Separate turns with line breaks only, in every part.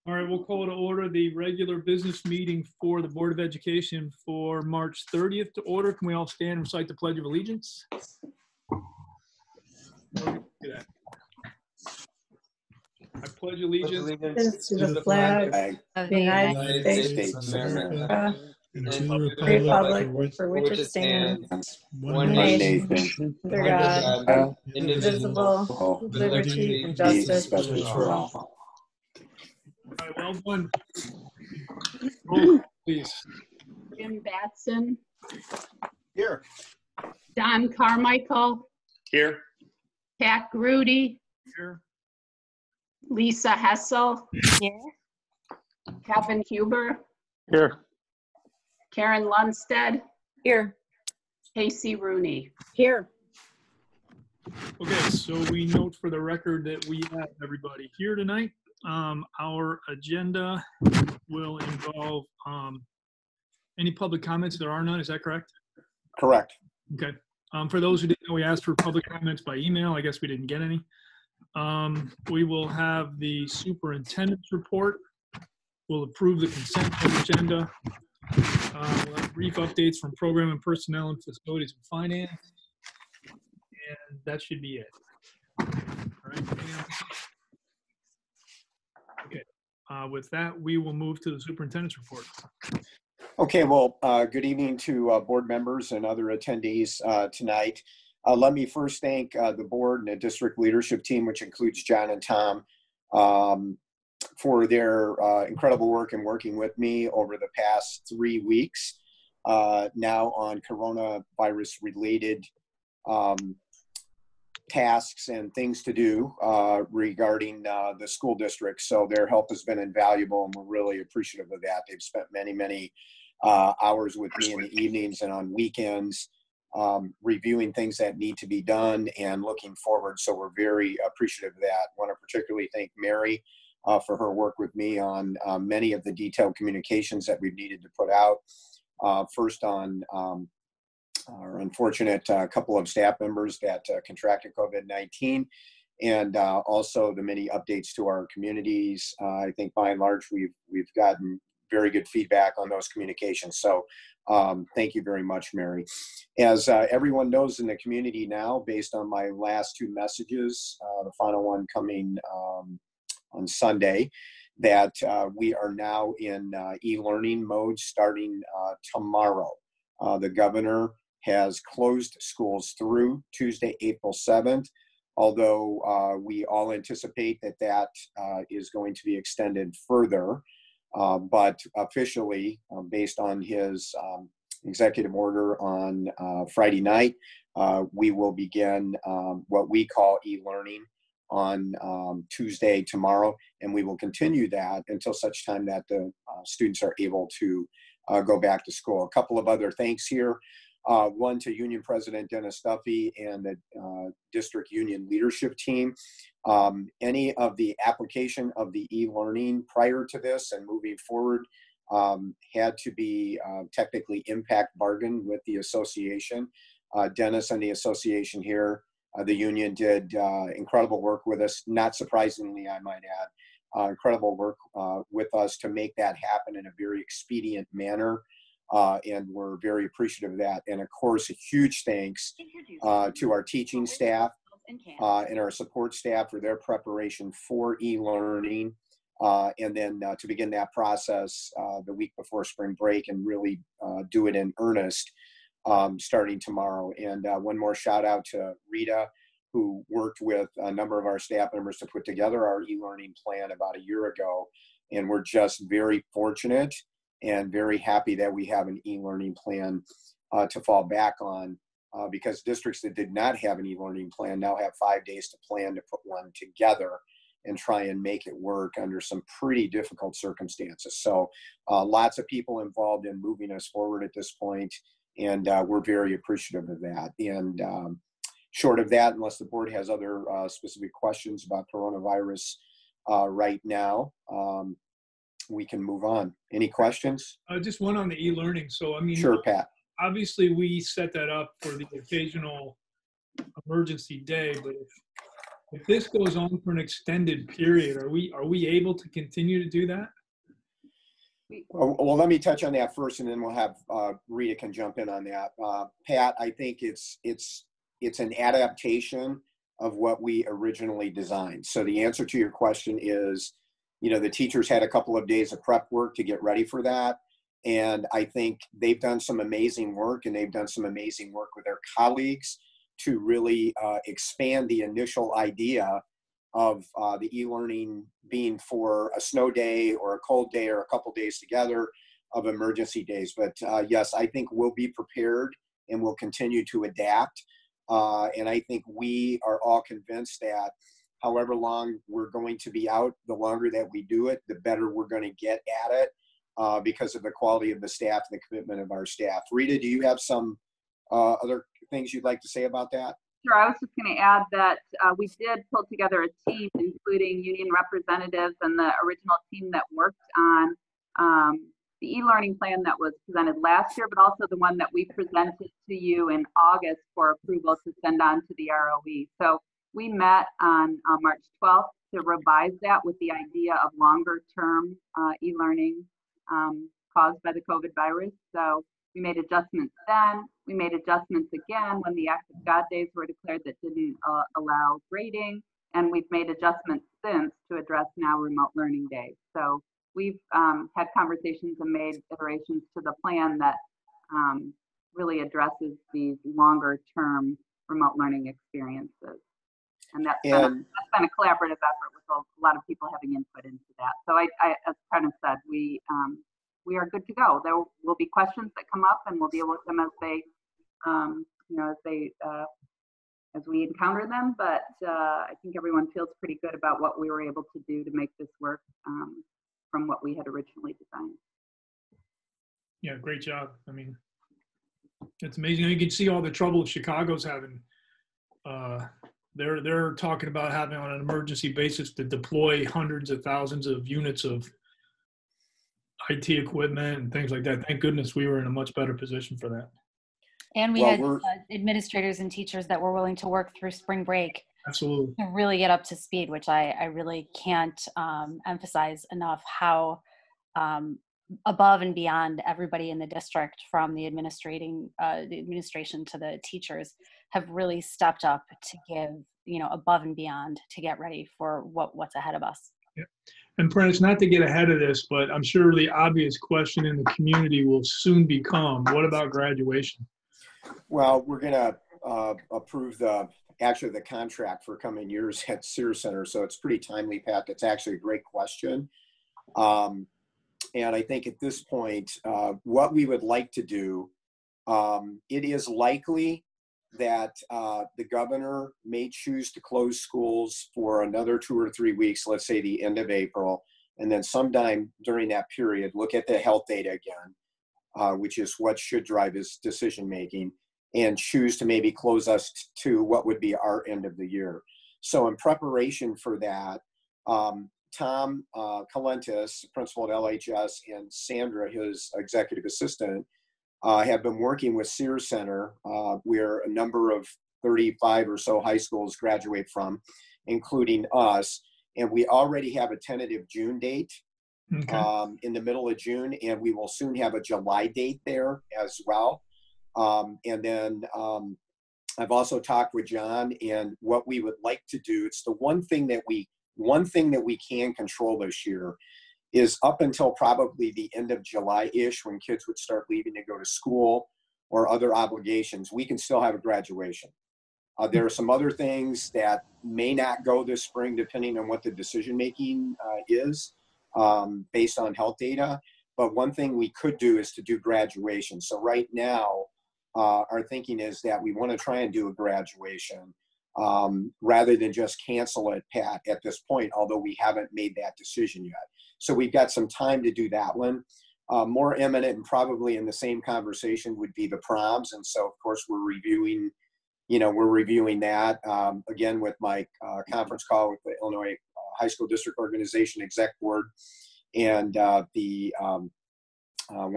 All right, we'll call to order the regular business meeting for the Board of Education for March 30th to order. Can we all stand and recite the Pledge of Allegiance? I pledge allegiance
to the flag of the United States of America, and to the republic for which it stands, one nation, under God, indivisible, with liberty and justice for all.
All right, well done. Roll, please.
Jim Batson.
Here.
Don Carmichael.
Here.
Pat Grudy.
Here.
Lisa Hessel.
Here.
Kevin Huber.
Here.
Karen Lundstedt.
Here.
Casey Rooney.
Here.
Okay, so we note for the record that we have everybody here tonight. Our agenda will involve any public comments. There are none, is that correct?
Correct.
Okay. For those who didn't know, we asked for public comments by email. I guess we didn't get any. We will have the superintendent's report. We'll approve the consent agenda. We'll have brief updates from program and personnel and facilities and finance. And that should be it. All right. Okay. With that, we will move to the superintendent's report.
Okay, well, good evening to board members and other attendees tonight. Let me first thank the board and the district leadership team, which includes John and Tom, for their incredible work in working with me over the past 3 weeks now on coronavirus-related tasks and things to do regarding the school district. So their help has been invaluable, and we're really appreciative of that. They've spent many hours with me in the evenings and on weekends reviewing things that need to be done and looking forward. So we're very appreciative of that. I want to particularly thank Mary for her work with me on many of the detailed communications that we've needed to put out. First on our unfortunate couple of staff members that contracted COVID-19, and also the many updates to our communities. I think by and large we've gotten very good feedback on those communications. So thank you very much, Mary. As everyone knows in the community now, based on my last two messages, the final one coming on Sunday, that we are now in e-learning mode starting tomorrow. The governor has closed schools through Tuesday, April 7th, although we all anticipate that is going to be extended further. But officially, based on his executive order on Friday night, we will begin what we call e-learning on Tuesday, tomorrow, and we will continue that until such time that the students are able to go back to school. A couple of other thanks here. One to Union President Dennis Duffy and the district union leadership team. Any of the application of the e-learning prior to this and moving forward had to be technically impact bargained with the association. Dennis and the association here, the union did incredible work with us, not surprisingly, I might add, incredible work with us to make that happen in a very expedient manner. And we're very appreciative of that. And of course, a huge thanks to our teaching staff and our support staff for their preparation for e-learning. And then to begin that process the week before spring break and really do it in earnest starting tomorrow. And one more shout out to Rita, who worked with a number of our staff members to put together our e-learning plan about a year ago. And we're just very fortunate and very happy that we have an e-learning plan to fall back on because districts that did not have an e-learning plan now have 5 days to plan to put one together and try and make it work under some pretty difficult circumstances. So lots of people involved in moving us forward at this point, and we're very appreciative of that. And short of that, unless the board has other specific questions about coronavirus right now, we can move on. Any questions?
Just one on the e-learning. So, I mean,
sure, Pat.
Obviously, we set that up for the occasional emergency day, but if If this goes on for an extended period, are we able to continue to do that?
Well, let me touch on that first, and then we'll have Rita can jump in on that. Pat, I think it's an adaptation of what we originally designed. So the answer to your question is, the teachers had a couple of days of prep work to get ready for that. And I think they've done some amazing work, and they've done some amazing work with their colleagues to really expand the initial idea of the e-learning being for a snow day or a cold day or a couple days together of emergency days. But yes, I think we'll be prepared and we'll continue to adapt. And I think we are all convinced that however long we're going to be out, the longer that we do it, the better we're going to get at it because of the quality of the staff and the commitment of our staff. Rita, do you have some other things you'd like to say about that?
Sure. I was just going to add that we did pull together a team, including union representatives and the original team that worked on the e-learning plan that was presented last year, but also the one that we presented to you in August for approval to send on to the ROE. So we met on March 12th to revise that with the idea of longer term e-learning caused by the COVID virus. So we made adjustments then. We made adjustments again when the active God days were declared that didn't allow grading. And we've made adjustments since to address now remote learning days. So we've had conversations and made iterations to the plan that really addresses these longer term remote learning experiences. And that's been a collaborative effort with a lot of people having input into that. So I as Brennan said, we are good to go. There will be questions that come up, and we'll deal with them as they, as we encounter them. But I think everyone feels pretty good about what we were able to do to make this work from what we had originally designed.
Yeah, great job. I mean, it's amazing. You can see all the trouble Chicago's having. They're talking about having on an emergency basis to deploy hundreds of thousands of units of IT equipment and things like that. Thank goodness we were in a much better position for that.
And we had administrators and teachers that were willing to work through spring break.
Absolutely.
To really get up to speed, which I really can't emphasize enough how above and beyond everybody in the district, from the administration to the teachers, have really stepped up to give, above and beyond to get ready for what's ahead of us.
Yeah. And Prentice, not to get ahead of this, but I'm sure the obvious question in the community will soon become, what about graduation?
Well, we're going to approve the contract for coming years at Sears Center. So it's pretty timely, Pat. That's actually a great question. And I think at this point, what we would like to do, it is likely that the governor may choose to close schools for another 2 or 3 weeks, let's say the end of April, and then sometime during that period, look at the health data again, which is what should drive his decision making, and choose to maybe close us to what would be our end of the year. So in preparation for that, Tom Calentis, principal at LHS, and Sandra, his executive assistant, have been working with Sears Center, where a number of 35 or so high schools graduate from, including us. And we already have a tentative June date in the middle of June, and we will soon have a July date there as well. And then I've also talked with John, and what we would like to do, it's the one thing that we can control this year is up until probably the end of July-ish, when kids would start leaving to go to school or other obligations, we can still have a graduation. There are some other things that may not go this spring, depending on what the decision-making is based on health data. But one thing we could do is to do graduation. So right now, our thinking is that we want to try and do a graduation rather than just cancel it, Pat, at this point, although we haven't made that decision yet. So we've got some time to do that one. More imminent and probably in the same conversation would be the proms. And so, of course, we're reviewing that again with my conference call with the Illinois High School District Organization Exec Board and one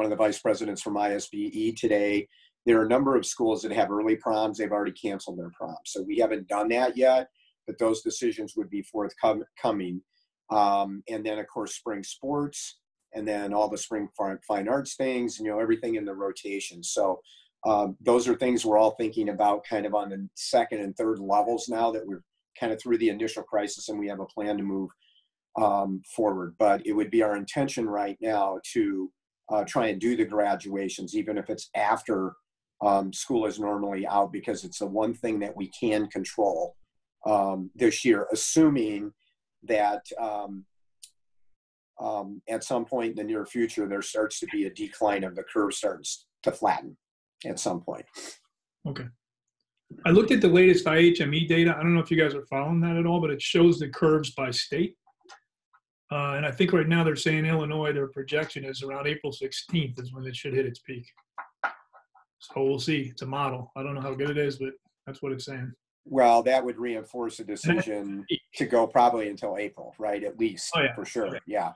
of the vice presidents from ISBE today. There are a number of schools that have early proms. They've already canceled their proms. So we haven't done that yet. but those decisions would be forthcoming. And then, of course, spring sports, and then all the spring fine arts things, everything in the rotation. So those are things we're all thinking about kind of on the second and third levels now that we're kind of through the initial crisis and we have a plan to move forward. But it would be our intention right now to try and do the graduations, even if it's after school is normally out, because it's the one thing that we can control this year, assuming that at some point in the near future, there starts to be a decline of the curve, starts to flatten at some point.
Okay. I looked at the latest IHME data. I don't know if you guys are following that at all, but it shows the curves by state. And I think right now they're saying Illinois, their projection is around April 16th is when it should hit its peak. So we'll see. It's a model. I don't know how good it is, but that's what it's saying.
Well, that would reinforce a decision to go probably until April, right? At least, for sure. Yeah.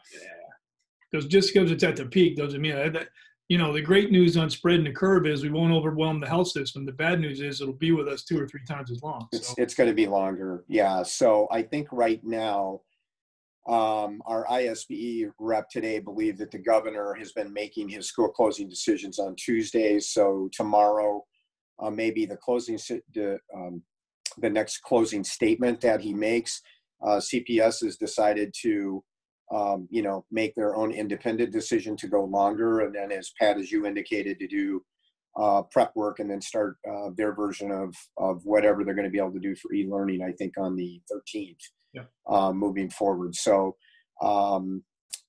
Because just because it's at the peak doesn't mean that. The great news on spreading the curve is we won't overwhelm the health system. The bad news is it'll be with us 2 or 3 times as long. So.
It's going to be longer. Yeah. So I think right now, our ISBE rep today believed that the governor has been making his school closing decisions on Tuesdays. So tomorrow, maybe the next closing statement that he makes. CPS has decided to, make their own independent decision to go longer. And then, as Pat, as you indicated, to do prep work and then start their version of whatever they're going to be able to do for e-learning, I think on the 13th, moving forward. So,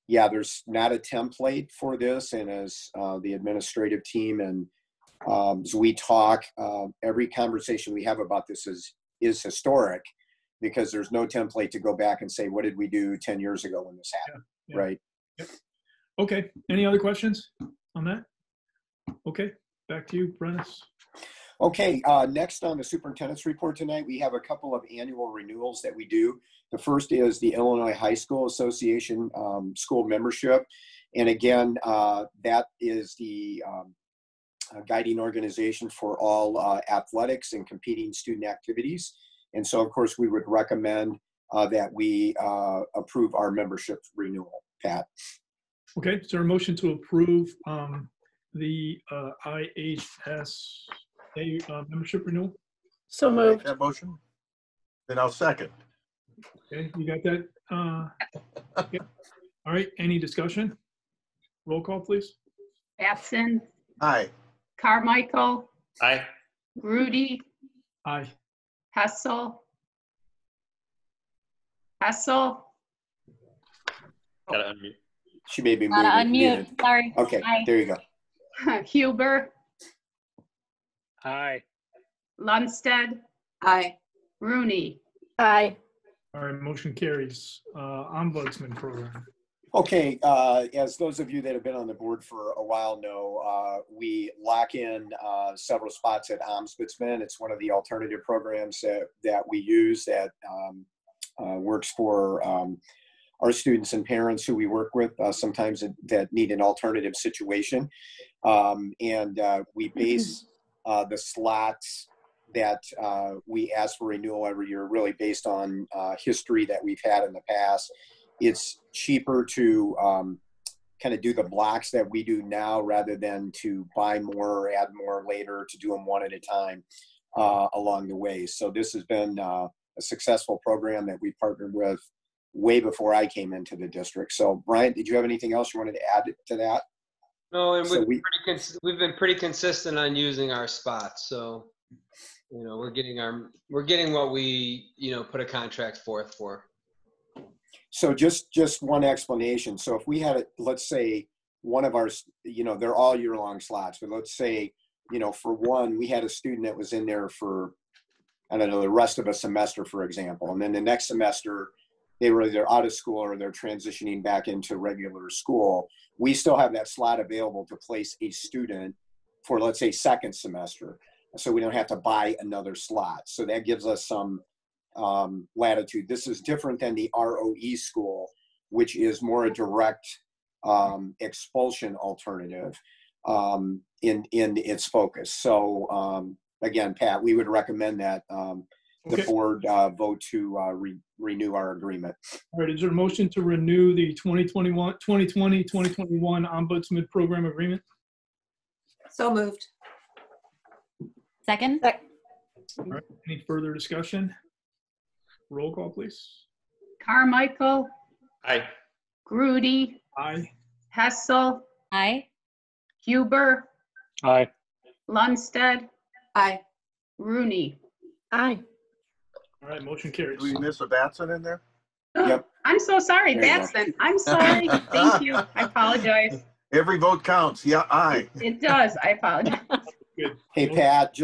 there's not a template for this. And as the administrative team and as we talk, every conversation we have about this is historic, because there's no template to go back and say, what did we do 10 years ago when this happened, right?
Yep. Okay. Any other questions on that? Okay. Back to you, Brennis.
Okay. Next on the superintendent's report tonight, we have a couple of annual renewals that we do. The first is the Illinois High School Association school membership. And again, that is the guiding organization for all athletics and competing student activities. And so, of course, we would recommend that we approve our membership renewal, Pat.
Okay, is there a motion to approve the IHSA membership renewal?
So moved.
That motion? Then I'll second.
Okay, you got that? Okay. All right, any discussion? Roll call, please.
Batson,
Aye.
Carmichael,
Aye.
Rudy,
Aye.
Hessel.
Gotta unmute.
She may be
Unmute,
muted.
sorry.
Okay,
Aye.
there you go.
Huber,
Aye.
Lundstedt,
Aye.
Rooney.
Aye.
All right, motion carries. Ombudsman program.
Okay, as those of you that have been on the board for a while know, we lock in several spots at Ombudsman. It's one of the alternative programs that we use that works for our students and parents who we work with, sometimes that need an alternative situation. And we base the slots that we ask for renewal every year really based on history that we've had in the past. It's cheaper to kind of do the blocks that we do now rather than to buy more or add more later, to do them one at a time along the way. So this has been a successful program that we partnered with way before I came into the district. So Bryant, did you have anything else you wanted to add to that?
No, and
So
we've been pretty consistent on using our spots. So, we're getting what we, put a contract forth for.
So just one explanation. So if we had, let's say one of our, they're all year long slots, but let's say, for one, we had a student that was in there for, I don't know, the rest of a semester, for example. And then the next semester, they were either out of school or they're transitioning back into regular school. We still have that slot available to place a student for, let's say, second semester. So we don't have to buy another slot. So that gives us some latitude. This is different than the ROE school, which is more a direct expulsion alternative in its focus. So again, Pat, we would recommend that the
Okay.
board vote to renew our agreement.
All right, is there a motion to renew the 2021 Ombudsman Program Agreement?
So moved.
Second?
All right, any further discussion? Roll call, please.
Carmichael,
Aye.
Grudy,
Aye.
Hessel,
Aye.
Huber,
Aye.
Lundstedt,
Aye.
Rooney.
Aye.
All right, motion
Do
carries.
we miss a Batson in there?
Yep.
I'm so sorry,
There you go.
Batson. I'm sorry. Thank you. I apologize.
Every vote counts. Yeah, aye.
It does. I apologize.
Good.
Hey, Pat,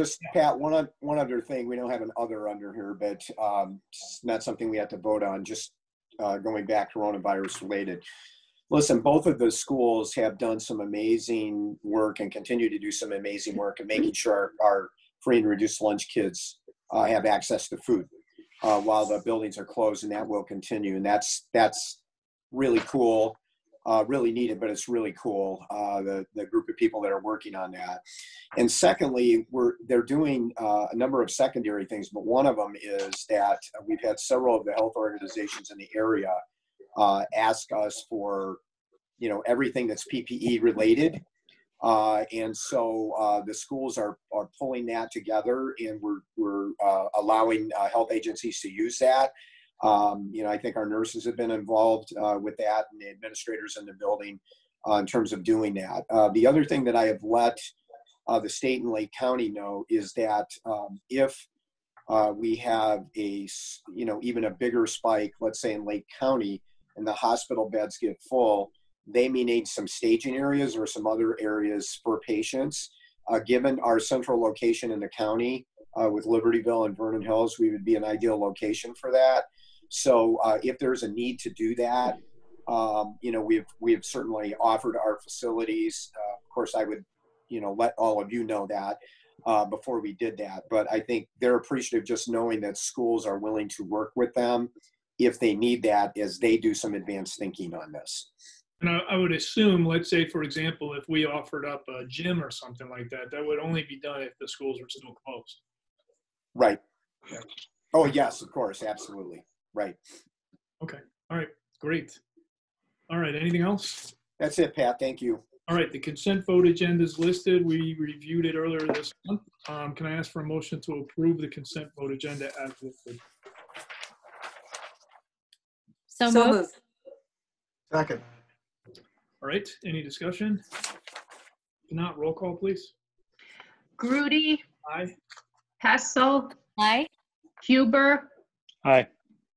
one other thing. We don't have an other under here, but it's not something we have to vote on, just going back coronavirus related. Listen, both of the schools have done some amazing work and continue to do some amazing work in making sure our free and reduced lunch kids have access to food while the buildings are closed, and that will continue. And that's really cool, really needed, but it's really cool, the group of people that are working on that. And secondly, they're doing a number of secondary things, but one of them is that we've had several of the health organizations in the area ask us for, everything that's PPE related. And so the schools are pulling that together, and we're allowing health agencies to use that. I think our nurses have been involved with that, and the administrators in the building in terms of doing that. The other thing that I have let the state and Lake County know is that if we have even a bigger spike, let's say in Lake County, and the hospital beds get full, they may need some staging areas or some other areas for patients. Given our central location in the county with Libertyville and Vernon Hills, we would be an ideal location for that. So if there's a need to do that, we've certainly offered our facilities. Of course, I would, let all of you know that before we did that. But I think they're appreciative just knowing that schools are willing to work with them if they need that, as they do some advanced thinking on this.
And I would assume, let's say, for example, if we offered up a gym or something like that, that would only be done if the schools were still closed.
Right. Oh, yes, of course. Absolutely. Right.
Okay. All right. Great. All right. Anything else?
That's it, Pat. Thank you.
All right. The consent vote agenda is listed. We reviewed it earlier this month. Can I ask for a motion to approve the consent vote agenda as listed?
So
So
moved.
moved.
Second.
All right. Any discussion? If not, roll call, please.
Grudy,
Aye.
Hessel,
Aye.
Huber,
Aye.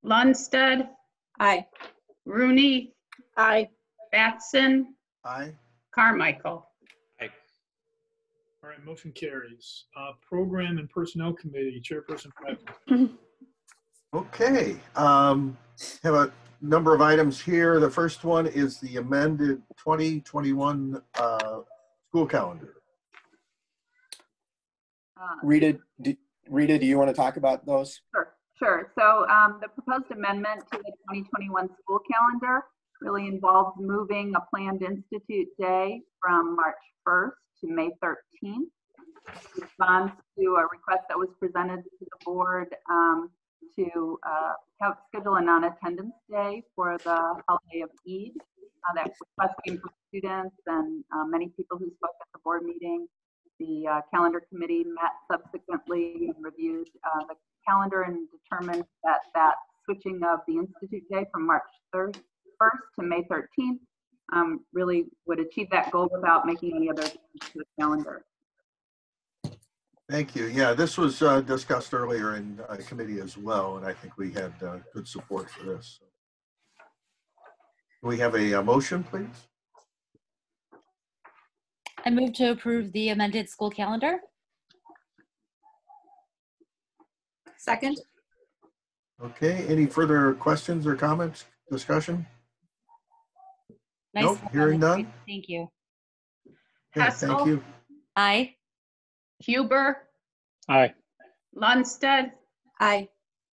Lundstedt,
Aye.
Rooney,
Aye.
Batson,
Aye.
Carmichael.
All right. Motion carries. Program and Personnel Committee, Chairperson Bradford.
Okay. Have a number of items here. The first one is the amended 2021 school calendar.
Rita, do you want to talk about those?
Sure. So the proposed amendment to the 2021 school calendar really involves moving a planned institute day from March 1st to May 13th. In response to a request that was presented to the board to schedule a non-attendance day for the holiday of Eid. That request came from students and many people who spoke at the board meeting. The calendar committee met subsequently and reviewed the calendar and determined that switching of the institute day from March 1st to May 13th really would achieve that goal without making any other changes to the calendar.
Thank you. Yeah, this was discussed earlier in committee as well, and I think we had good support for this. Can we have a motion, please?
I move to approve the amended school calendar.
Second.
Okay, any further questions or comments, discussion?
Nice
Nope,
work
hearing
on this.
none.
Thank you.
Okay,
Hessel.
thank you.
Aye.
Huber,
Aye.
Lundstedt,
Aye.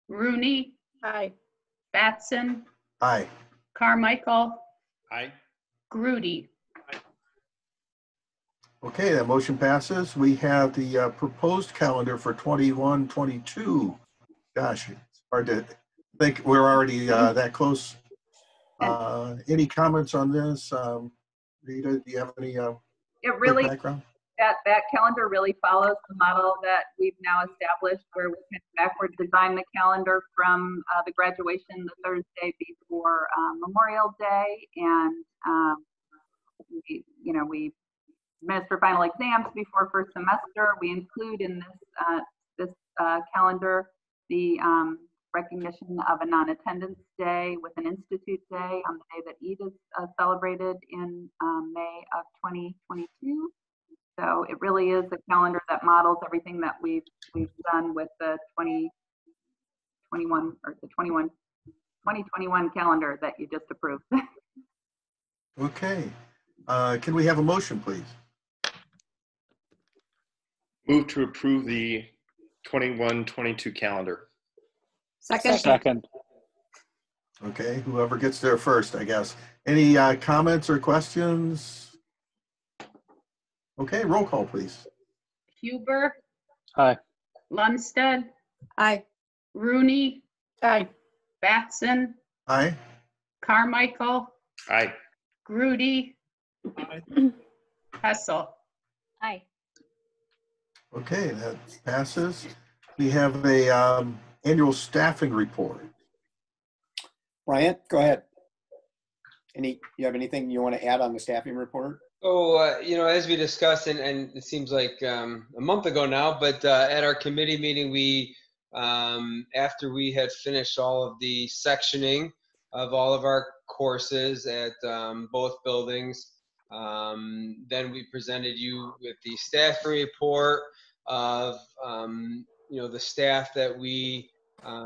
Rooney,
Aye.
Batson,
Aye.
Carmichael,
Aye.
Grudy.
Okay, that motion passes. We have the proposed calendar for 21-22 Gosh, it's hard to think we're already that close. Any comments on this? Rita, do you have any
It
quick
really,
background?
that calendar really follows the model that we've now established, where we can backward design the calendar from the graduation the Thursday before Memorial Day, and we administer final exams before first semester. We include in this calendar the recognition of a non-attendance day with an institute day on the day that Eid is celebrated in May of 2022. So it really is a calendar that models everything that we've done with the 2021 calendar that you just approved.
Okay. Can we have a motion, please?
Move to approve the 21-22 calendar.
Second.
Okay, whoever gets there first, I guess. Any comments or questions? Okay, roll call, please.
Huber,
Aye.
Lundstedt,
Aye.
Rooney,
Aye.
Batson,
Aye.
Carmichael,
Aye.
Grudy,
Aye.
Hessel.
Aye.
Okay, that passes. We have a annual staffing report.
Bryant, go ahead. You have anything you want to add on the staffing report?
So, as we discussed, and it seems like a month ago now, but at our committee meeting, we, after we had finished all of the sectioning of all of our courses at both buildings, then we presented you with the staffing report of, the staff that we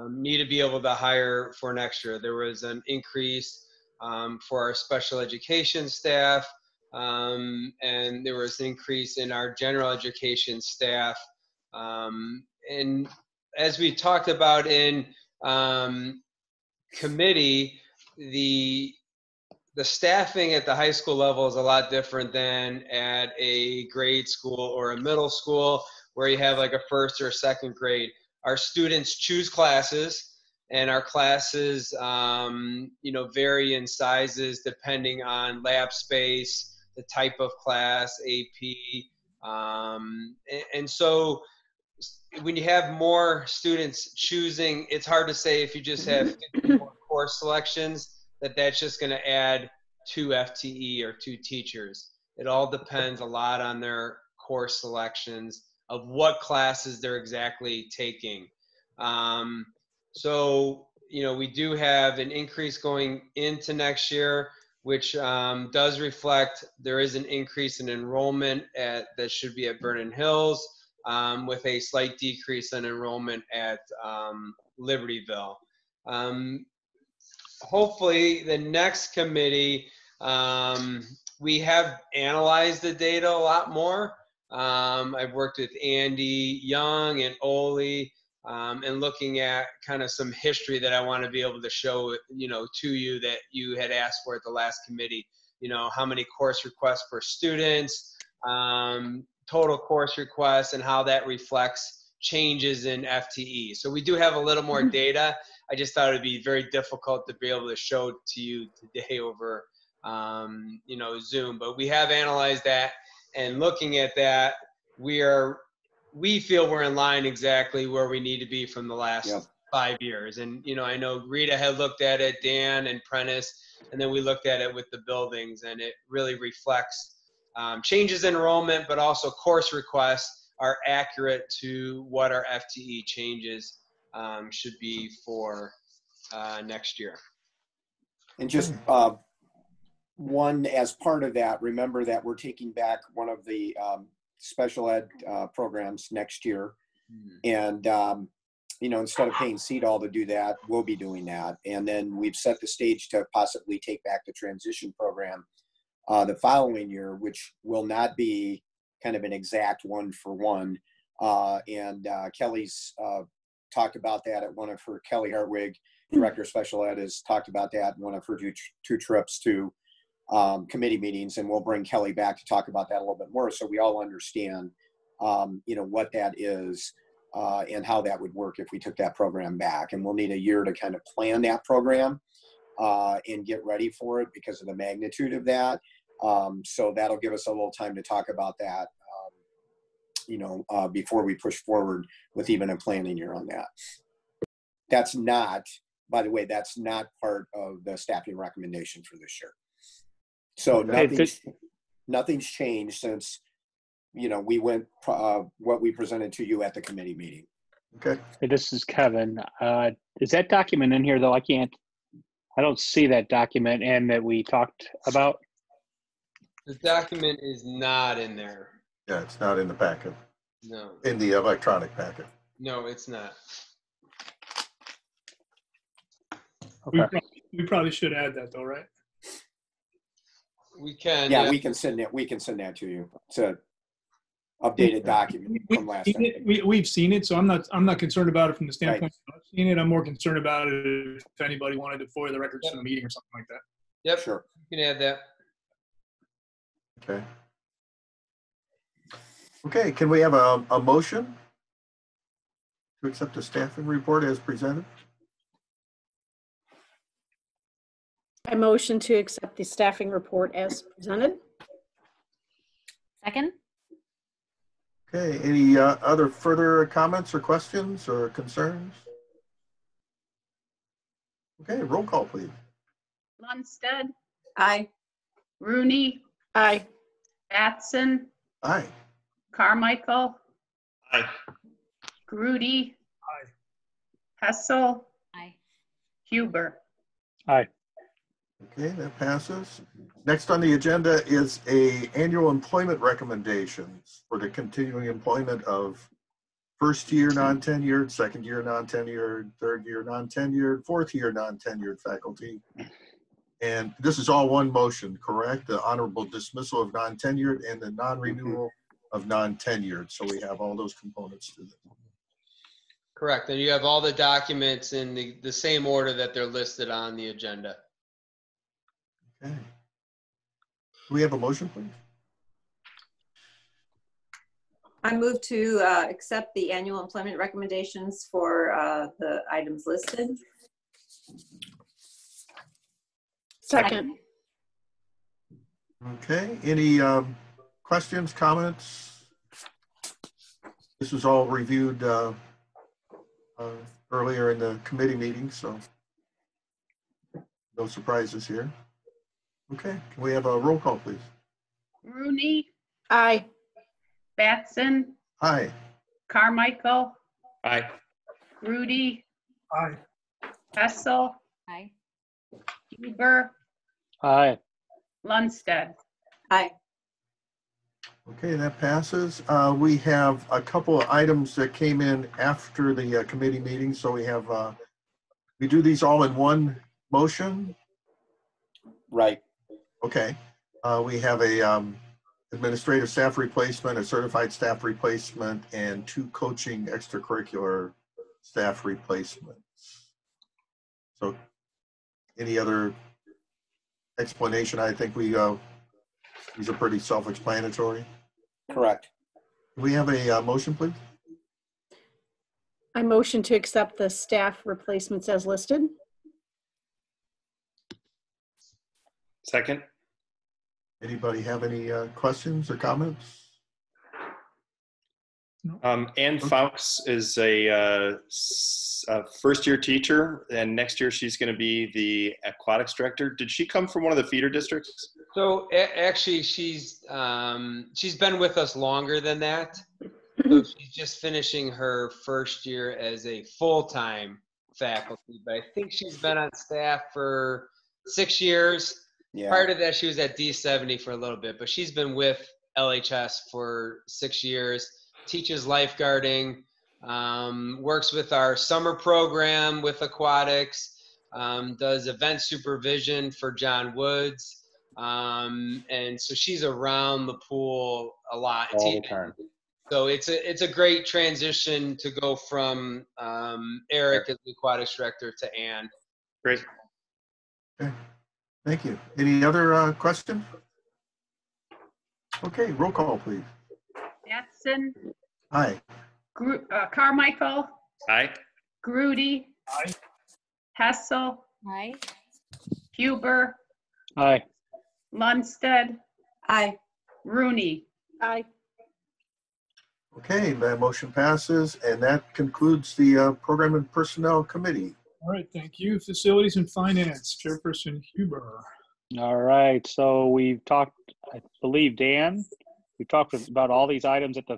need to be able to hire for next year. There was an increase for our special education staff, and there was an increase in our general education staff. And as we talked about in committee, the staffing at the high school level is a lot different than at a grade school or a middle school where you have like a first or second grade. Our students choose classes, and our classes, vary in sizes depending on lab space, the type of class, AP. And so when you have more students choosing, it's hard to say if you just have 50 more course selections, that's just going to add 2 FTE or 2 teachers. It all depends a lot on their course selections of what classes they're exactly taking. So, we do have an increase going into next year, which does reflect there is an increase in enrollment that should be at Vernon Hills, with a slight decrease in enrollment at Libertyville. Hopefully the next committee, we have analyzed the data a lot more. I've worked with Andy Young and Oli, and looking at kind of some history that I want to be able to show, to you that you had asked for at the last committee. How many course requests per students, total course requests, and how that reflects changes in FTE. So we do have a little more data. I just thought it'd be very difficult to be able to show to you today over, Zoom. But we have analyzed that, and looking at that, we feel we're in line exactly where we need to be from the last 5 years. And, I know Rita had looked at it, Dan and Prentice, and then we looked at it with the buildings, and it really reflects changes in enrollment, but also course requests are accurate to what our FTE changes should be for next year.
And just one, as part of that, remember that we're taking back one of the special ed programs next year. And, instead of paying CEDAL to do that, we'll be doing that. And then we've set the stage to possibly take back the transition program the following year, which will not be kind of an exact one-for-one. And Kelly's talked about that at one of her, Kelly Hartwig, Director of Special Ed, has talked about that in one of her two trips to committee meetings, and we'll bring Kelly back to talk about that a little bit more so we all understand, what that is. and how that would work if we took that program back. And we'll need a year to kind of plan that program and get ready for it because of the magnitude of that. So that'll give us a little time to talk about that, before we push forward with even a planning year on that. That's not, by the way, that's not part of the staffing recommendation for this year. So nothing's changed since, we went, what we presented to you at the committee meeting.
Okay.
Hey, this is Kevin. Is that document in here though? I don't see that document and that we talked about.
The document is not in there.
Yeah, it's not in the packet,
No,
in the electronic packet.
no, it's not.
Okay.
We probably should add that though, right?
We can.
Yeah, we can send that. We can send that to you. It's a updated document from last time.
We've seen it, so I'm not concerned about it from the standpoint of I've seen it. I'm more concerned about it if anybody wanted to FOIA the records from the meeting or something like that.
Yep,
Sure.
you can add that.
Okay. Okay, can we have a motion to accept the staffing report as presented?
I motion to accept the staffing report as presented.
Second?
Okay, any other further comments or questions or concerns? Okay, roll call, please.
Lundstedt,
Aye.
Rooney,
Aye.
Batson,
Aye.
Carmichael,
Aye.
Grudy,
Aye.
Hessel,
Aye.
Huber.
Aye.
Okay, that passes. Next on the agenda is a annual employment recommendations for the continuing employment of first year non-tenured, second year non-tenured, third year non-tenured, fourth year non-tenured faculty. And this is all one motion, correct? The honorable dismissal of non-tenured and the non-renewal of non-tenured. So we have all those components to this.
Correct. And you have all the documents in the same order that they're listed on the agenda.
Okay. Do we have a motion, please?
I move to accept the annual employment recommendations for the items listed. Second.
Okay, any questions, comments? This was all reviewed earlier in the committee meeting, so no surprises here. Okay, can we have a roll call, please?
Rooney,
Aye.
Batson,
Aye.
Carmichael,
Aye.
Grudy,
Aye.
Hessel,
Aye.
Huber,
Aye.
Lundstedt.
Aye.
Okay, that passes. We have a couple of items that came in after the committee meeting, so we have, we do these all in one motion?
Right.
Okay. We have a administrative staff replacement, a certified staff replacement, and 2 coaching extracurricular staff replacements. So any other explanation? I think these are pretty self-explanatory.
Correct.
Do we have a motion, please?
I motion to accept the staff replacements as listed.
Second.
Anybody have any questions or comments?
Ann Fawkes is a first-year teacher, and next year she's going to be the aquatics director. Did she come from one of the feeder districts?
So actually, she's been with us longer than that. So she's just finishing her first year as a full-time faculty, but I think she's been on staff for 6 years.
Yeah.
Prior to that, she was at D70 for a little bit, but she's been with LHS for 6 years, teaches lifeguarding, works with our summer program with aquatics, does event supervision for John Woods. And so she's around the pool a lot.
All the time.
So it's a great transition to go from Eric as the aquatics director to Ann.
Great.
Okay. Thank you. Any other questions? Okay, roll call, please.
Batson,
Aye.
Carmichael,
Aye.
Grudy,
Aye.
Hessel,
Aye.
Huber,
Aye.
Lundstedt,
Aye.
Rooney.
Aye.
Okay, that motion passes, and that concludes the Program and Personnel Committee.
All right, thank you. Facilities and Finance, Chairperson Huber.
All right, so we've talked, I believe, Dan, we talked about all these items at the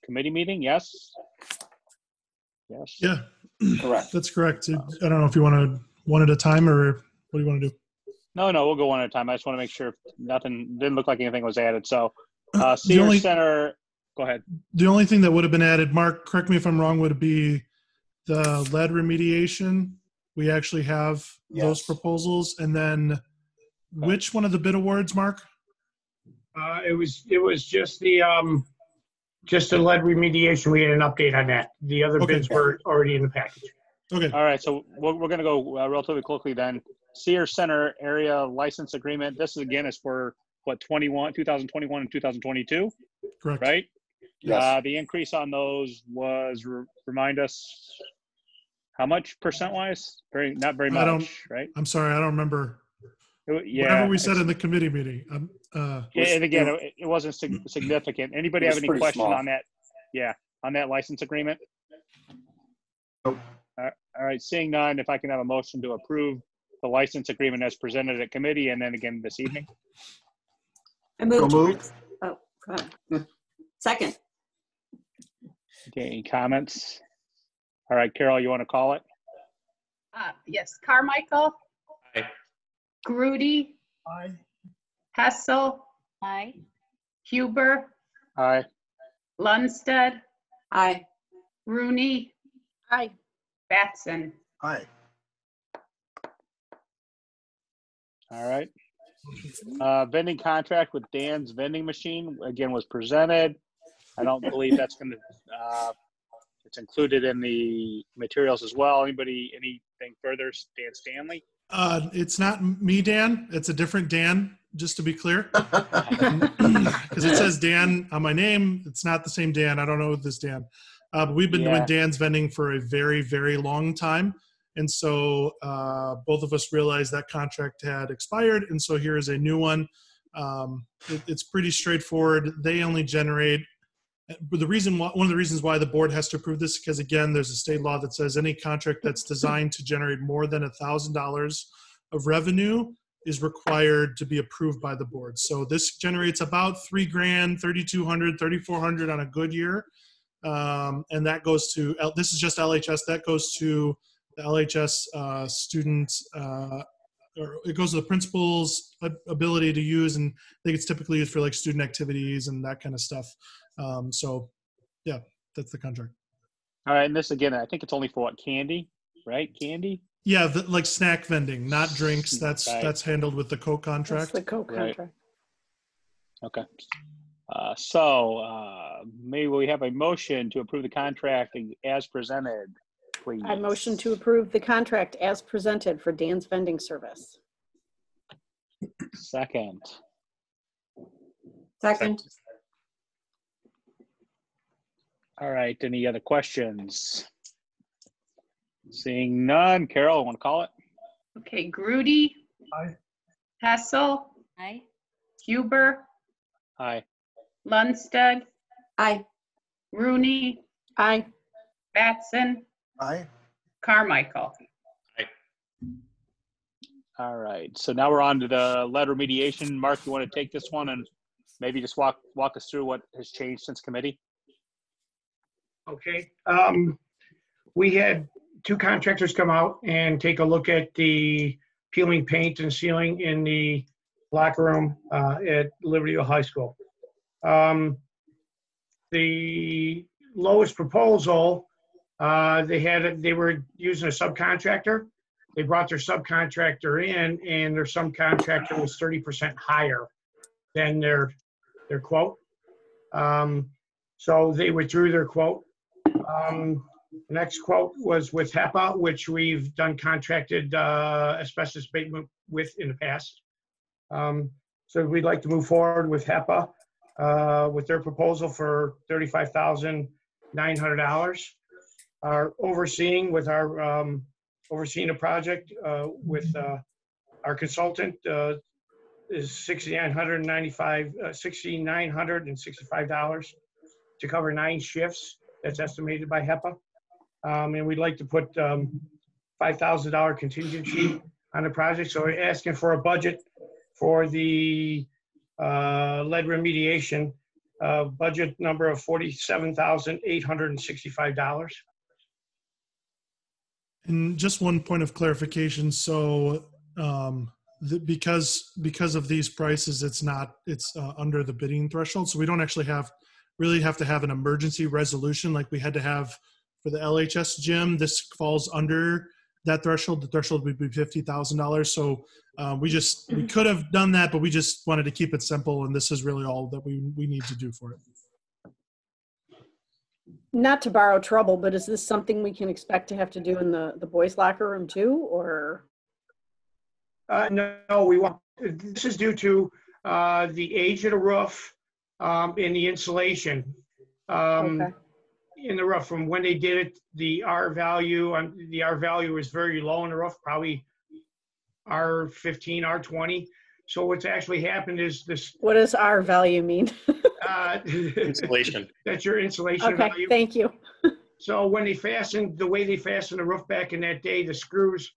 committee meeting, yes? Yes.
Yeah,
Correct.
that's correct. I don't know if you want to one at a time or what do you want to do?
No, we'll go one at a time. I just want to make sure nothing, didn't look like anything was added. So
The
Senior
only-
Center, go ahead.
The only thing that would have been added, Mark, correct me if I'm wrong, would be the lead remediation. We actually have those
Yes.
proposals. And then which one of the bid awards, Mark?
It was just the lead remediation. We had an update on that. The other
Okay.
bids were already in the package.
Okay.
All right, so we're going to go relatively quickly then. Sears Center area license agreement. This is for what, 2021 and 2022,
Correct.
right?
Yes.
The increase on those was, remind us, how much percent-wise? Not very
I don't-
much, right?
I'm sorry, I don't remember.
Yeah.
Whatever we said
it's-
in the committee meeting.
And again, it wasn't significant. Anybody
It
have
was
any
pretty
question
small.
on that? Yeah, on that license agreement?
Nope.
All right, seeing none, if I can have a motion to approve the license agreement as presented at committee and then again this evening.
I moved.
So moved.
Oh, go ahead. Second.
Okay, any comments? All right, Carol, you want to call it?
Yes, Carmichael,
Aye.
Grudy,
Aye.
Hessel,
Aye.
Huber,
Aye.
Lundstedt,
Aye.
Rooney,
Aye.
Batson.
Aye.
All right. Vending contract with Dan's vending machine, again, was presented. I don't believe that's going to, it's included in the materials as well. Anybody, anything further? Dan Stanley?
It's not me, Dan. It's a different Dan, just to be clear. Because it says Dan on my name. It's not the same Dan. I don't know this Dan. But we've been doing Dan's vending for a very, very long time. And so both of us realized that contract had expired. And so here is a new one. It's pretty straightforward. They only generate, but one of the reasons why the board has to approve this, because again, there's a state law that says any contract that's designed to generate more than $1,000 of revenue is required to be approved by the board. So this generates about $3,000, $3,200, $3,400 on a good year. And that goes to, this is just LHS, that goes to the LHS students, or it goes to the principal's ability to use, and I think it's typically used for like student activities and that kind of stuff. So yeah, that's the contract.
All right, and this again, I think it's only for what, candy, right? Candy?
Yeah, like snack vending, not drinks. That's
Right.
that's handled with the Coke
That's
contract.
the co-contract.
Right. Okay. So maybe we have a motion to approve the contract as presented, please.
I motion to approve the contract as presented for Dan's vending service.
Second.
Second.
All right, any other questions? Seeing none, Carol, want to call it?
Okay, Grudy,
Aye.
Hessel,
Aye.
Huber,
Aye.
Lundstedt,
Aye.
Rooney,
Aye.
Batson,
Aye.
Carmichael.
All right, so now we're on to the lead remediation. Mark, you want to take this one and maybe just walk us through what has changed since committee?
Okay. We had two contractors come out and take a look at the peeling paint and sealing in the locker room at Libertyville High School. The lowest proposal, they were using a subcontractor. They brought their subcontractor in, and their subcontractor was 30% higher than their quote. So they withdrew their quote. The next quote was with HEPA, which we've done contracted asbestos abatement with in the past. So we'd like to move forward with HEPA with their proposal for $35,000 $900. Our overseeing with our overseeing the project with our consultant is $6,965 to cover 9 shifts. That's estimated by HEPA. And we'd like to put $5,000 contingency on the project. So we're asking for a budget for the lead remediation, budget number of $47,865.
And just one point of clarification. So because of these prices, it's under the bidding threshold. So we don't actually really have to have an emergency resolution like we had to have for the LHS gym. This falls under that threshold. The threshold would be $50,000. So we could have done that, but we just wanted to keep it simple. And this is really all that we need to do for it.
Not to borrow trouble, but is this something we can expect to have to do in the boys' locker room too, or?
No, we won't. This is due to the age of the roof and the insulation.
Okay.
In the roof from when they did it, the R value is very low in the roof, probably R15, R20. So what's actually happened is this.
What does R value mean?
Insulation.
That's your insulation
okay,
value.
Thank you.
So when they fastened, the way they fastened the roof back in that day, the screws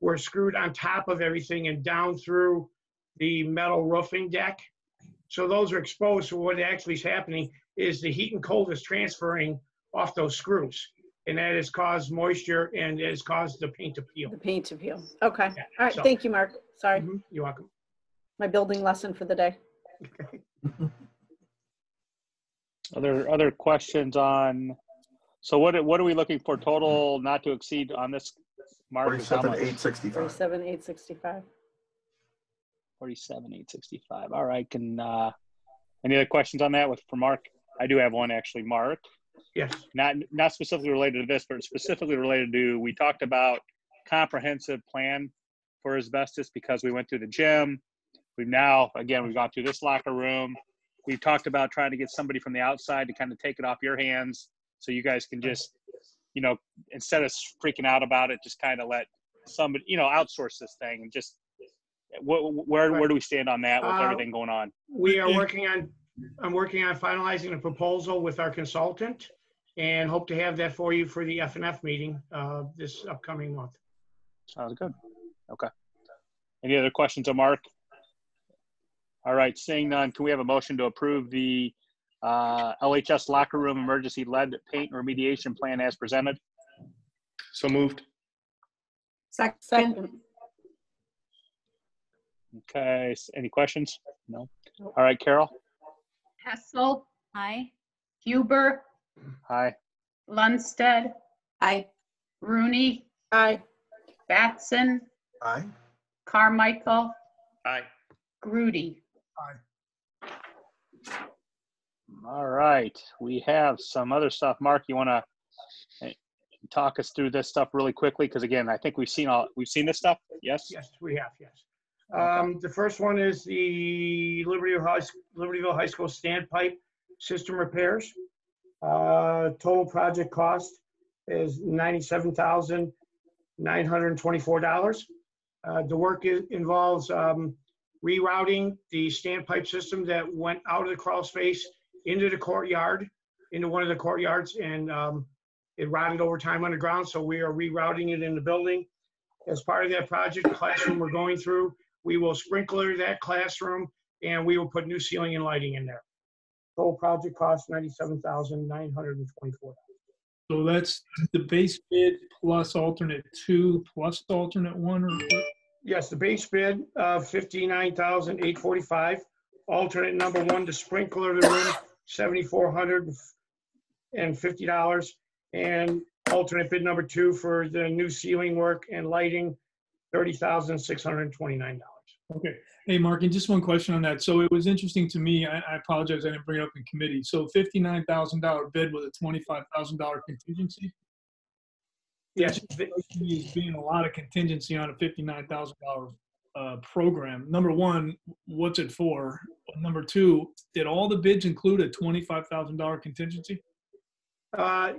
were screwed on top of everything and down through the metal roofing deck. So those are exposed. So what actually is happening is the heat and cold is transferring off those screws. And that has caused moisture and it has caused the paint to peel.
The paint to peel. Okay.
Yeah,
All right.
so-
Thank you, Mark. Sorry.
You're welcome.
My building lesson for the day.
Other questions on, so what are we looking for total not to exceed on this, Mark? is how much?
47,865.
47,865.
47,865. All right. Any other questions on that for Mark? I do have one actually, Mark.
Yes.
Not specifically related to this, but specifically related to, we talked about comprehensive plan for asbestos because we went through the gym. We've gone through this locker room. We've talked about trying to get somebody from the outside to kind of take it off your hands so you guys can just, instead of freaking out about it, just kind of let somebody, outsource this thing and just, where do we stand on that with everything going on?
I'm working on finalizing a proposal with our consultant and hope to have that for you for the F&F meeting this upcoming month.
Sounds good. Okay. Any other questions of Mark? All right, seeing none, can we have a motion to approve the LHS locker room emergency lead paint remediation plan as presented?
So moved.
Second.
Okay, any questions? No. All right, Carol?
Hessel,
Aye.
Huber,
Hi.
Lundstedt,
Aye.
Rooney,
Aye.
Batson,
Aye.
Carmichael,
Aye.
Grudy.
All right, we have some other stuff. Mark, you want to talk us through this stuff really quickly? Because again, I think we've seen this stuff. Yes.
Yes, we have. Yes. The first one is the Libertyville High School standpipe system repairs. Total project cost is $97,924. The work involves rerouting the standpipe system that went out of the crawl space into the courtyard, into one of the courtyards, and it rotted over time underground. So we are rerouting it in the building. As part of that project, the classroom we're going through, we will sprinkler that classroom and we will put new ceiling and lighting in there. Total project cost $97,924.
So that's the base bid plus alternate 2 plus alternate 1, or
Yes, the base bid of $59,845. Alternate number 1 to sprinkler the room, $7,450. And alternate bid number 2 for the new ceiling work and lighting, $30,629.
okay. Hey, Mark, and just one question on that. So it was interesting to me. I apologize, I didn't bring it up in committee. So $59,000 bid with a $25,000 contingency.
Yes.
There's being a lot of contingency on a $59,000 program. Number one, what's it for? Number two, did all the bids include a $25,000 contingency?
Uh,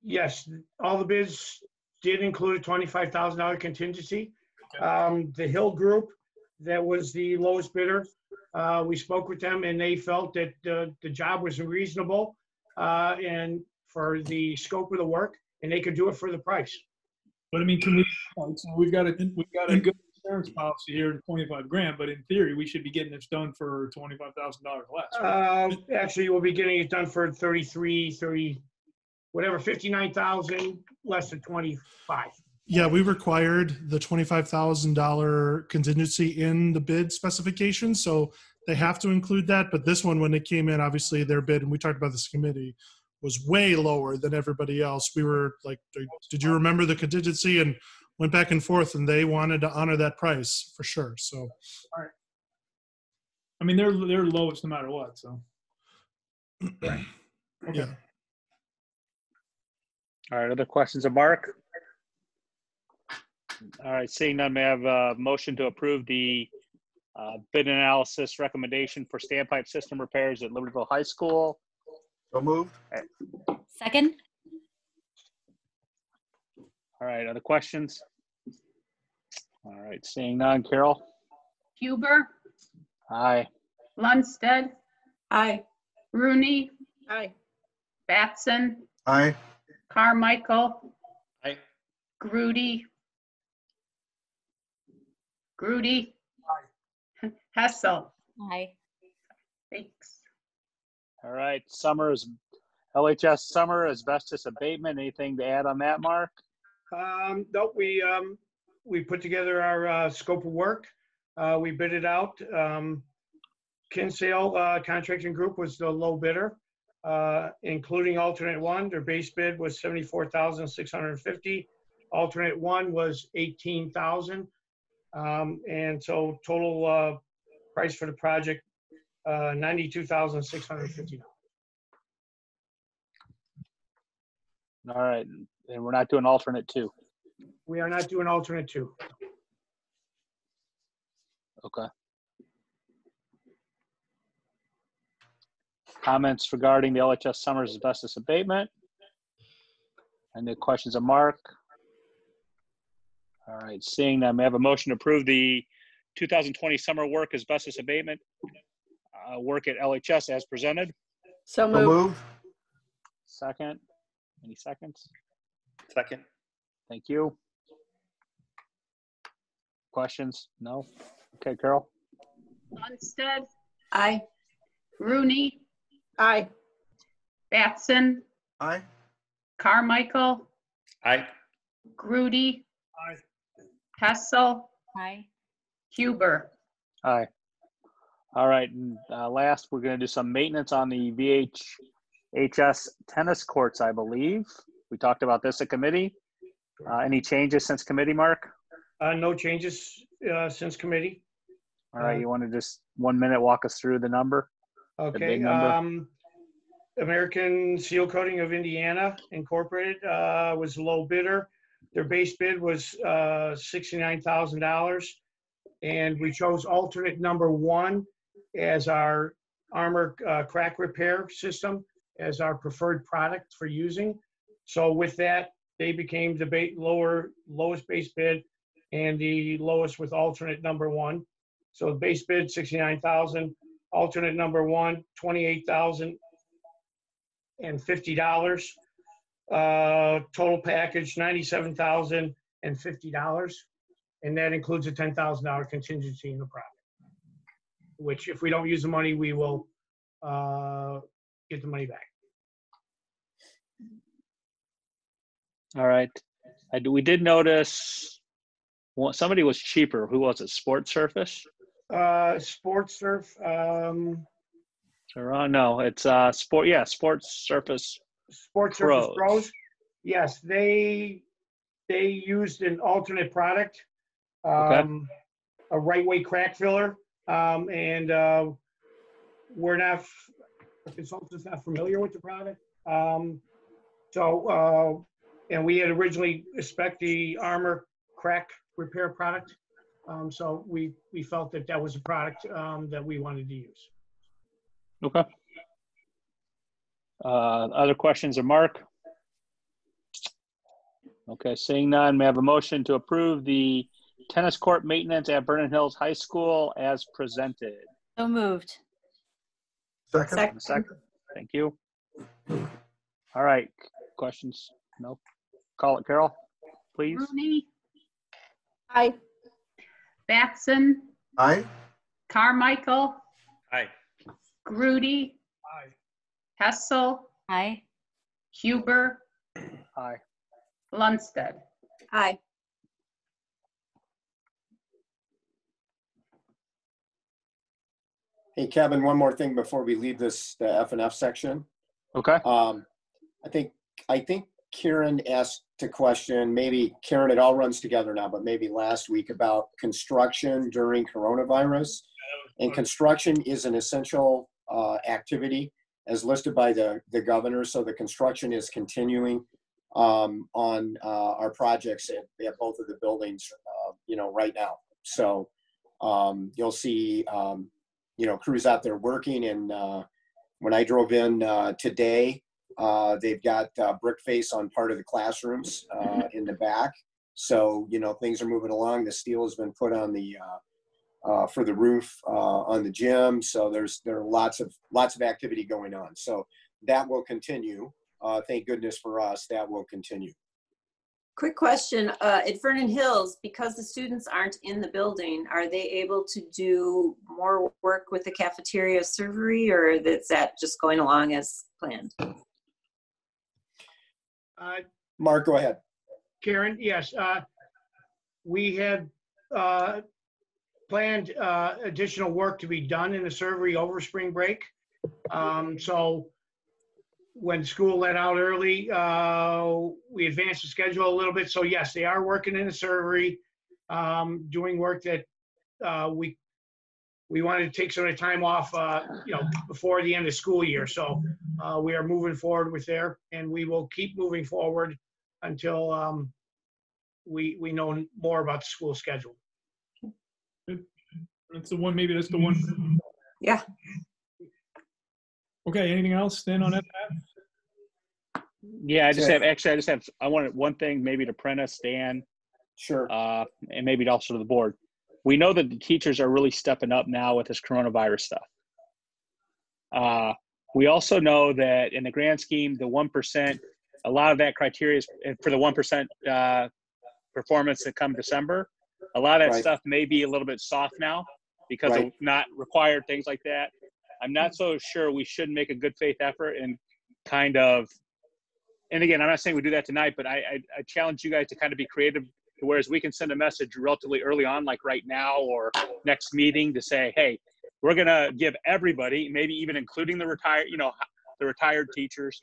Yes, all the bids did include a $25,000 contingency. The Hill Group, that was the lowest bidder, we spoke with them and they felt that the job was reasonable and for the scope of the work, and they could do it for the price.
But I mean, can we, so we've got a good insurance policy here, 25 grand, but in theory, we should be getting this done for $25,000 less. Right?
Actually, we'll be getting it done for 30, whatever, 59,000, less than 25.
Yeah, we required the $25,000 contingency in the bid specification, so they have to include that. But this one, when it came in, obviously their bid, and we talked about this committee, was way lower than everybody else. We were like, did you remember the contingency? And went back and forth, and they wanted to honor that price for sure. So,
all right. I mean, they're lowest no matter what. So,
right.
Okay.
Yeah.
All right, other questions of Mark? All right, seeing none, may I have a motion to approve the bid analysis recommendation for standpipe system repairs at Libertyville High School?
So moved.
Second?
All right, other questions? All right, seeing none, Carol?
Huber,
Aye.
Lundstedt,
Aye.
Rooney,
Aye.
Batson,
Aye.
Carmichael,
Aye.
Grudy, Hessel.
Aye.
Thanks.
All right, LHS summer asbestos abatement. Anything to add on that, Mark?
Nope, we put together our scope of work. We bid it out. Kinsale Contracting Group was the low bidder, including alternate one. Their base bid was $74,650. Alternate one was $18,000. And so total price for the project, $92,650.
All right, and we're not doing alternate two.
We are not doing alternate two.
Okay. Comments regarding the LHS summer asbestos abatement? Any questions of Mark? All right, seeing that, may I have a motion to approve the 2020 summer work asbestos abatement work at LHS as presented?
So
So
moved.
moved.
Second. Any seconds?
Second.
Thank you. Questions? No? Okay, Carol?
Lundstedt,
Aye.
Rooney,
Aye.
Batson,
Aye.
Carmichael,
Aye.
Grudy,
Aye.
Hessel,
Aye.
Huber.
Aye. All right, and last, we're going to do some maintenance on the VHHS tennis courts, I believe. We talked about this at committee. Any changes since committee, Mark?
No changes since committee.
All right, you want to just 1 minute walk us through the number? The
Okay.
big number?
American Seal Coating of Indiana Incorporated was the low bidder. Their base bid was $69,000. And we chose alternate number one as our armor crack repair system as our preferred product for using. So with that, they became the lowest base bid and the lowest with alternate number one. So base bid, $69,000, alternate number one, $28,050. Total package, $97,050. And that includes a $10,000 contingency in the project, which if we don't use the money, we will get the money back.
All right. We did notice somebody was cheaper. Who was it? Sport Surface?
Sports Surf.
No, it's Sport. Yeah, Sports Surface.
Sports Surface Pros. Yes, they used an alternate product, a right-way crack filler, and we're not. The consultant's not familiar with the product, and we had originally spec'd the armor crack repair product. So we felt that that was a product that we wanted to use.
Okay. Other questions of Mark? Okay, seeing none, may I have a motion to approve the tennis court maintenance at Vernon Hills High School as presented?
So moved.
Second.
Second. Thank you. All right, questions? No? Call it, Carol, please.
Rooney,
Aye.
Batson,
Aye.
Carmichael,
Aye.
Grudy,
Aye.
Hessel,
Aye.
Huber,
Aye.
Lundstedt.
Aye.
Hey, Kevin, one more thing before we leave this, the F and F section.
Okay.
I think Karen asked a question, maybe Karen, it all runs together now, but maybe last week about construction during coronavirus. And construction is an essential activity as listed by the governor. So the construction is continuing on our projects at both of the buildings, right now. So you'll see, crews out there working. And when I drove in today, they've got brick face on part of the classrooms in the back. So, things are moving along. The steel has been put on the for the roof on the gym. So there are lots of activity going on. So that will continue. Thank goodness for us, that will continue.
Quick question, at Vernon Hills, because the students aren't in the building, are they able to do more work with the cafeteria servery, or is that just going along as planned?
Mark, go ahead.
Karen, yes, we had planned additional work to be done in the servery over spring break. So when school let out early, we advanced the schedule a little bit. So yes, they are working in the servery, doing work that we wanted to take some of the time off, before the end of school year. So we are moving forward with there, and we will keep moving forward until we know more about the school schedule.
That's the one, maybe that's the one.
Yeah.
Okay, anything else then on F?
Yeah, I wanted one thing maybe to Prentice, Dan.
Sure.
And maybe also to the board. We know that the teachers are really stepping up now with this coronavirus stuff. We also know that in the grand scheme, the 1%, a lot of that criteria is for the 1% performance that come December. A lot of that stuff may be a little bit soft now because of not required things like that. I'm not so sure we should make a good faith effort and kind of, and again, I'm not saying we do that tonight, but I challenge you guys to kind of be creative, whereas we can send a message relatively early on, like right now or next meeting, to say, hey, we're going to give everybody, maybe even including the retired teachers,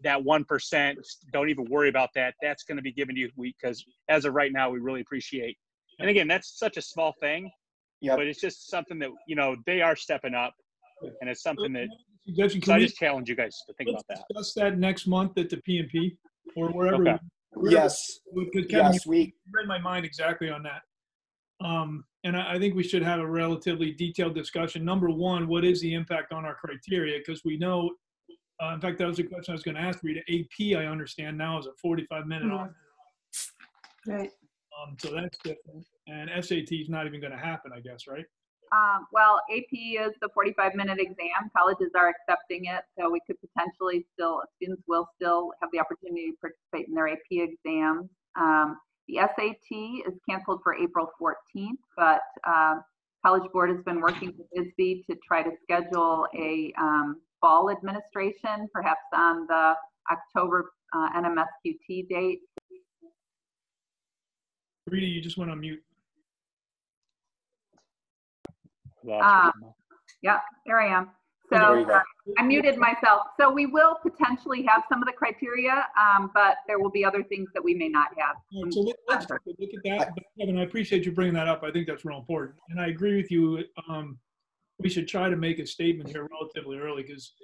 that 1%, don't even worry about that. That's going to be given to you because as of right now, we really appreciate. And again, that's such a small thing, but it's just something that, they are stepping up. And it's something that, so I just challenge you guys to think about that.
Discuss that next month at the PMP or wherever.
Okay.
Yes.
Kevin, you read my mind exactly on that. And I think we should have a relatively detailed discussion. Number one, what is the impact on our criteria? Because we know, in fact, that was a question I was going to ask Rita. AP, I understand now, is a 45-minute off.
Right.
So that's different. And SAT is not even going to happen, I guess, right?
Well, AP is the 45-minute exam. Colleges are accepting it, so we could potentially students will still have the opportunity to participate in their AP exams. The SAT is canceled for April 14th, but College Board has been working with ISB to try to schedule a fall administration, perhaps on the October NMSQT date.
Rita, you just went on mute.
Yeah, there I am. So I muted myself. So we will potentially have some of the criteria, but there will be other things that we may not have.
So let's look at that. But Kevin, I appreciate you bringing that up. I think that's real important. And I agree with you. We should try to make a statement here relatively early, because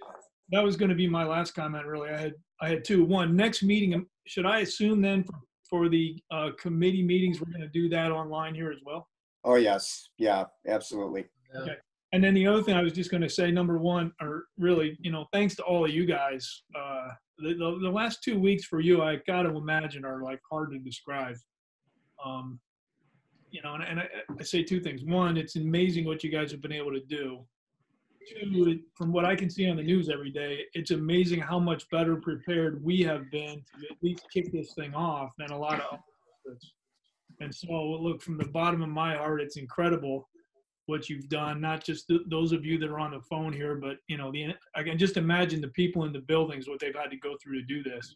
that was going to be my last comment, really. I had two. One, next meeting, should I assume then for the committee meetings, we're going to do that online here as well?
Oh, yes. Yeah, absolutely.
Okay. And then the other thing I was just going to say, number one, or really, thanks to all of you guys. The last 2 weeks for you, I got to imagine, are like hard to describe. And I say two things. One, it's amazing what you guys have been able to do. Two, from what I can see on the news every day, it's amazing how much better prepared we have been to at least kick this thing off than a lot of others. And so, look, from the bottom of my heart, it's incredible what you've done. Not just those of you that are on the phone here, but I can just imagine the people in the buildings, what they've had to go through to do this.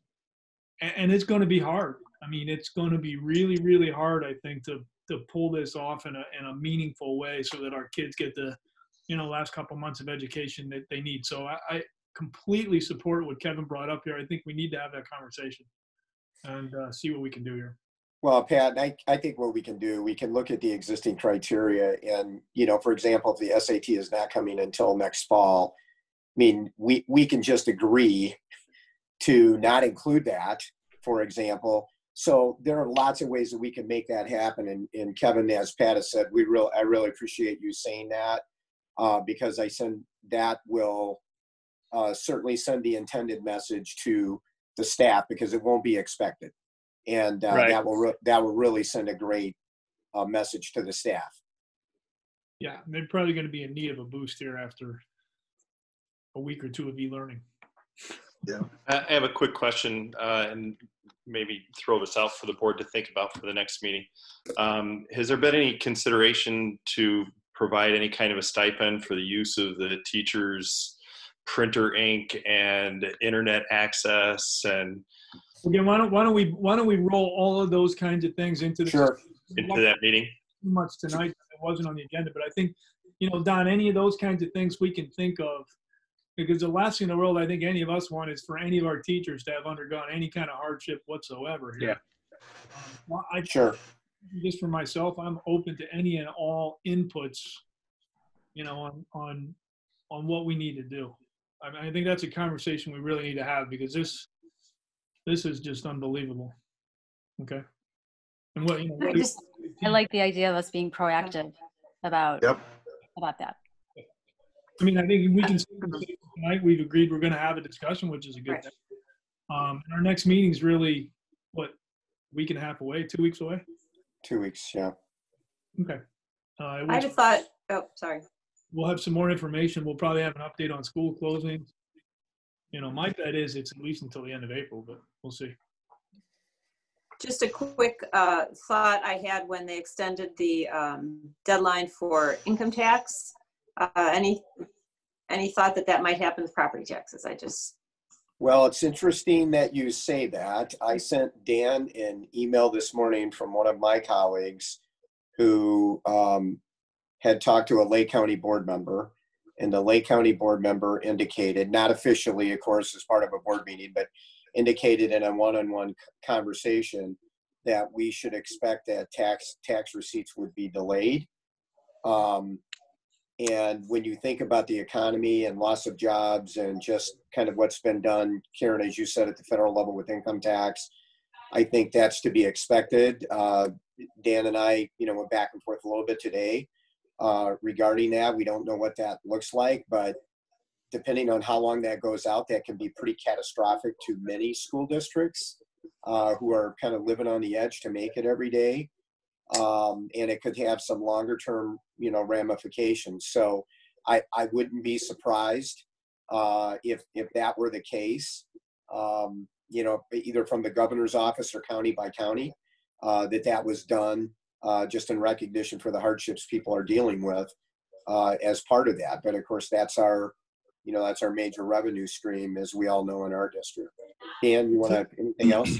And it's going to be hard. I mean, it's going to be really, really hard, I think, to pull this off in a meaningful way so that our kids get the last couple months of education that they need. So I completely support what Kevin brought up here. I think we need to have that conversation and see what we can do here.
Well, Pat, I think what we can do, we can look at the existing criteria and, for example, if the SAT is not coming until next fall, I mean, we can just agree to not include that, for example. So there are lots of ways that we can make that happen. And Kevin, as Pat has said, I really appreciate you saying that. Because that will certainly send the intended message to the staff, because it won't be expected, and
Right.
that will really send a great message to the staff.
Yeah, they're probably going to be in need of a boost here after a week or two of e-learning.
Yeah.
I have a quick question, and maybe throw this out for the board to think about for the next meeting. Has there been any consideration to provide any kind of a stipend for the use of the teachers' printer ink and internet access? And
again, why don't we roll all of those kinds of things into
that meeting?
Too much tonight. It wasn't on the agenda, but I think, Don, any of those kinds of things we can think of, because the last thing in the world I think any of us want is for any of our teachers to have undergone any kind of hardship whatsoever here.
Yeah.
Sure.
Just for myself, I'm open to any and all inputs, on what we need to do. I mean, I think that's a conversation we really need to have, because this is just unbelievable. Okay. And
I like the idea of us being proactive about that.
I mean, I think we can tonight we've agreed we're going to have a discussion, which is a good thing. And our next meeting is really a week and a half away, 2 weeks away.
2 weeks, yeah.
Okay.
I just thought, sorry.
We'll have some more information. We'll probably have an update on school closings. My bet is it's at least until the end of April, but we'll see.
Just a quick thought I had when they extended the deadline for income tax. Any thought that might happen with property taxes?
Well, it's interesting that you say that. I sent Dan an email this morning from one of my colleagues who had talked to a Lake County board member, and the Lake County board member indicated, not officially, of course, as part of a board meeting, but indicated in a one-on-one conversation that we should expect that tax receipts would be delayed. And when you think about the economy and loss of jobs and just kind of what's been done, Karen, as you said, at the federal level with income tax, I think that's to be expected. Dan and I, went back and forth a little bit today regarding that. We don't know what that looks like, but depending on how long that goes out, that can be pretty catastrophic to many school districts who are kind of living on the edge to make it every day. And it could have some longer term, ramifications. So I wouldn't be surprised if that were the case, either from the governor's office or county by county, that was done just in recognition for the hardships people are dealing with as part of that. But of course, that's our major revenue stream, as we all know in our district. Dan, you want to anything else?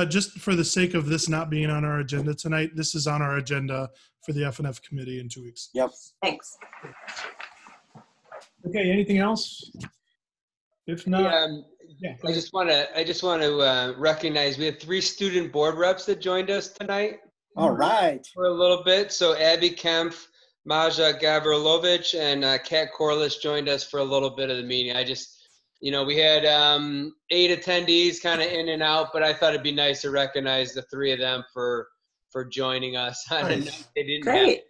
Just for the sake of this not being on our agenda tonight, this is on our agenda for the F&F committee in 2 weeks.
Yep.
Thanks.
Okay. Anything else? If not,
I just want to recognize we had 3 student board reps that joined us tonight.
All right.
For a little bit. So Abby Kempf, Maja Gavrilovich, and Kat Corliss joined us for a little bit of the meeting. We had 8 attendees kind of in and out, but I thought it'd be nice to recognize the 3 of them for joining us.
Nice. Great.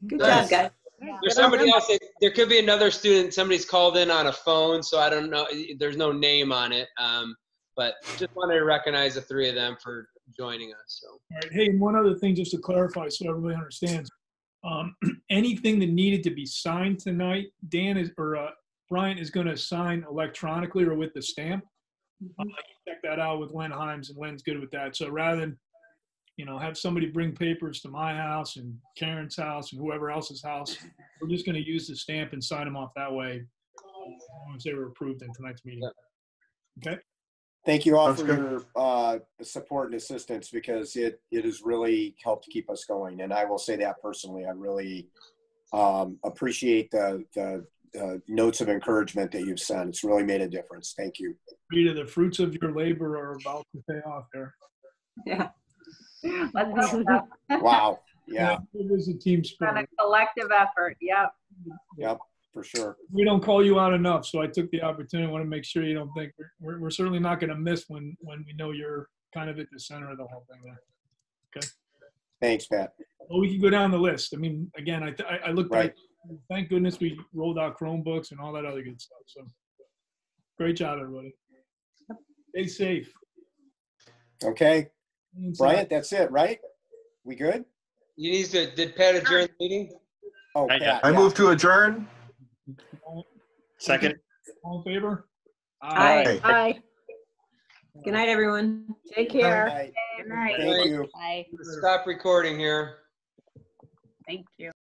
Good job, guys.
There's somebody else. There could be another student. Somebody's called in on a phone, so I don't know. There's no name on it. But just wanted to recognize the three of them for joining us. So.
All right. Hey, and one other thing, just to clarify, so everybody understands, anything that needed to be signed tonight, Brian is going to sign electronically or with the stamp. Check that out with Len Himes, and Len's good with that. So rather than, have somebody bring papers to my house and Karen's house and whoever else's house, we're just going to use the stamp and sign them off that way once they were approved in tonight's meeting. Okay.
Thank you all for your support and assistance, because it has really helped keep us going. And I will say that personally, I really appreciate the notes of encouragement that you've sent. It's really made a difference. Thank you.
Rita, the fruits of your labor are about to pay off there.
Yeah. Let's hope so.
Wow. Yeah.
It was a team sport.
And a collective effort. Yep.
Yep, for sure.
We don't call you out enough, so I took the opportunity. I want to make sure you don't think we're certainly not going to miss when we know you're kind of at the center of the whole thing there. Okay.
Thanks, Pat.
Well, we can go down the list. I mean, again, I looked
right.
Thank goodness we rolled out Chromebooks and all that other good stuff. So great job, everybody. Stay safe.
Okay. Bryant, that's it, right? We good?
You need to, did Pat adjourn the meeting?
Oh, Pat,
I move to adjourn.
Second.
All in favor?
Aye. Aye. Good night, everyone.
Take care.
Good
Good night.
Thank you.
Bye.
Stop recording here.
Thank you.